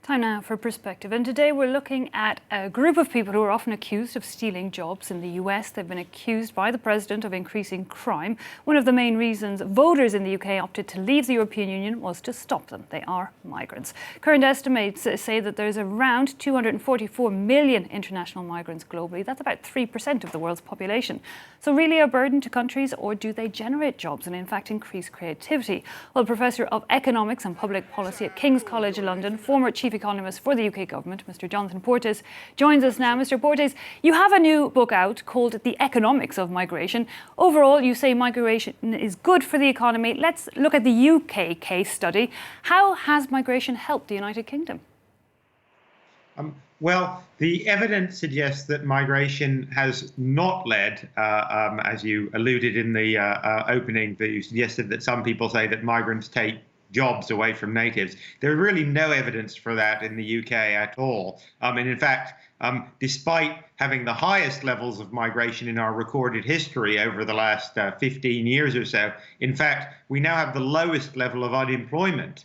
Time now for perspective. And today we're looking at a group of people who are often accused of stealing jobs in the US. They've been accused by the president of increasing crime. One of the main reasons voters in the UK opted to leave the European Union was to stop them. They are migrants. Current estimates say that there's around 244 million international migrants globally. That's about 3% of the world's population. So really a burden to countries, or do they generate jobs and in fact increase creativity? Well, Professor of Economics and Public Policy at King's College London, former Chief Economist for the UK government, Mr. Jonathan Portes, joins us now. Mr. Portes, you have a new book out called The Economics of Migration. Overall, you say migration is good for the economy. Let's look at the UK case study. How has migration helped the United Kingdom? Well, the evidence suggests that migration has not led, as you alluded in the opening, that you suggested that some people say that migrants take jobs away from natives. There's really no evidence for that in the UK at all. And in fact, despite having the highest levels of migration in our recorded history over the last 15 years or so, in fact, we now have the lowest level of unemployment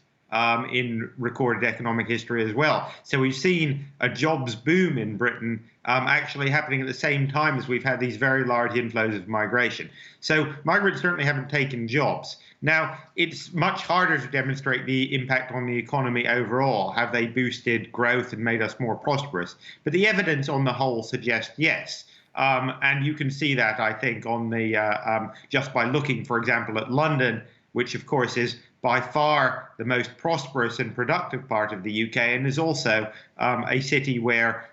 in recorded economic history as well. So we've seen a jobs boom in Britain actually happening at the same time as we've had these very large inflows of migration. So migrants certainly haven't taken jobs. Now, it's much harder to demonstrate the impact on the economy overall. Have they boosted growth and made us more prosperous? But the evidence on the whole suggests yes. And you can see that, I think, on the just by looking, for example, at London, which of course is by far the most prosperous and productive part of the UK, and is also a city where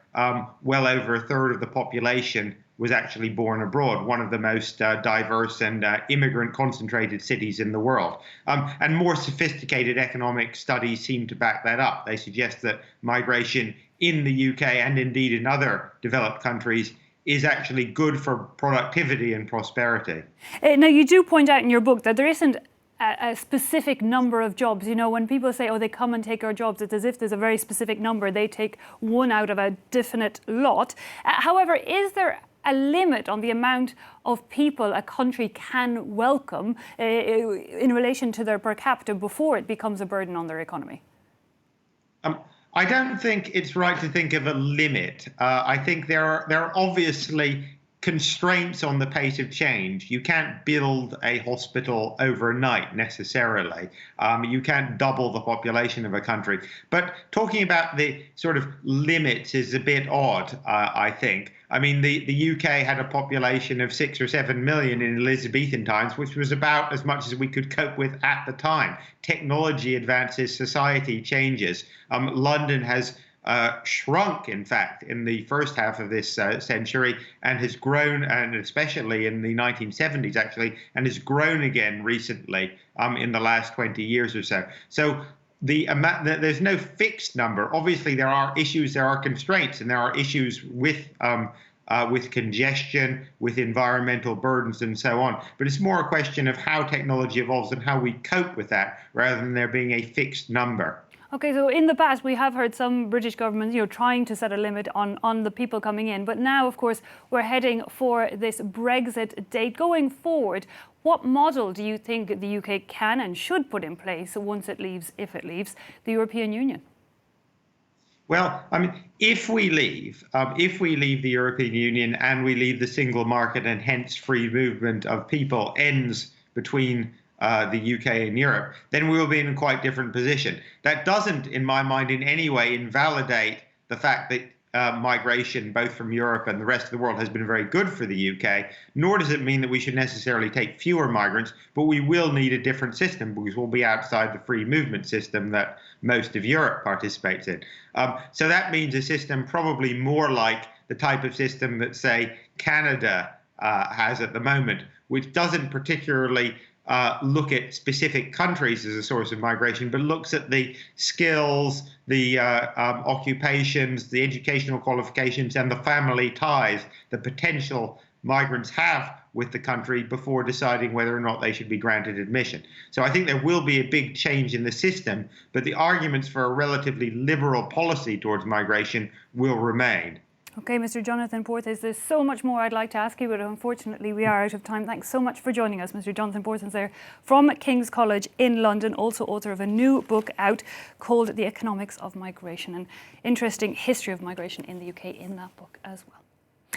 well over a third of the population was actually born abroad, one of the most diverse and immigrant-concentrated cities in the world. And more sophisticated economic studies seem to back that up. They suggest that migration in the UK and indeed in other developed countries is actually good for productivity and prosperity. Now, you do point out in your book that there isn't a specific number of jobs. You know, when people say, oh, they come and take our jobs, it's as if there's a very specific number. They take one out of a definite lot. However, is there a limit on the amount of people a country can welcome in relation to their per capita before it becomes a burden on their economy? I don't think it's right to think of a limit. I think there are obviously constraints on the pace of change. You can't build a hospital overnight necessarily. You can't double the population of a country. But talking about the sort of limits is a bit odd, I think. I mean, the UK had a population of 6 or 7 million in Elizabethan times, which was about as much as we could cope with at the time. Technology advances, society changes. London has shrunk, in fact, in the first half of this century, and has grown, and especially in the 1970s, actually, and has grown again recently in the last 20 years or so. So there's no fixed number. Obviously, there are issues, there are constraints, and there are issues with congestion, with environmental burdens, and so on. But it's more a question of how technology evolves and how we cope with that, rather than there being a fixed number. Okay, so in the past we have heard some British governments, trying to set a limit on the people coming in. But now, of course, we're heading for this Brexit date. Going forward, what model do you think the UK can and should put in place once it leaves, if it leaves, the European Union? Well, I mean, if we leave the European Union and we leave the single market and hence free movement of people ends between the UK and Europe, then we will be in a quite different position. That doesn't, in my mind, in any way invalidate the fact that migration, both from Europe and the rest of the world, has been very good for the UK, nor does it mean that we should necessarily take fewer migrants, but we will need a different system because we'll be outside the free movement system that most of Europe participates in. So that means a system probably more like the type of system that, say, Canada has at the moment, which doesn't particularly look at specific countries as a source of migration, but looks at the skills, the occupations, the educational qualifications, and the family ties the potential migrants have with the country before deciding whether or not they should be granted admission. So I think there will be a big change in the system, but the arguments for a relatively liberal policy towards migration will remain. Okay, Mr. Jonathan Portes, there's so much more I'd like to ask you, but unfortunately we are out of time. Thanks so much for joining us, Mr. Jonathan Portes there from King's College in London, also author of a new book out called The Economics of Migration, an interesting history of migration in the UK in that book as well.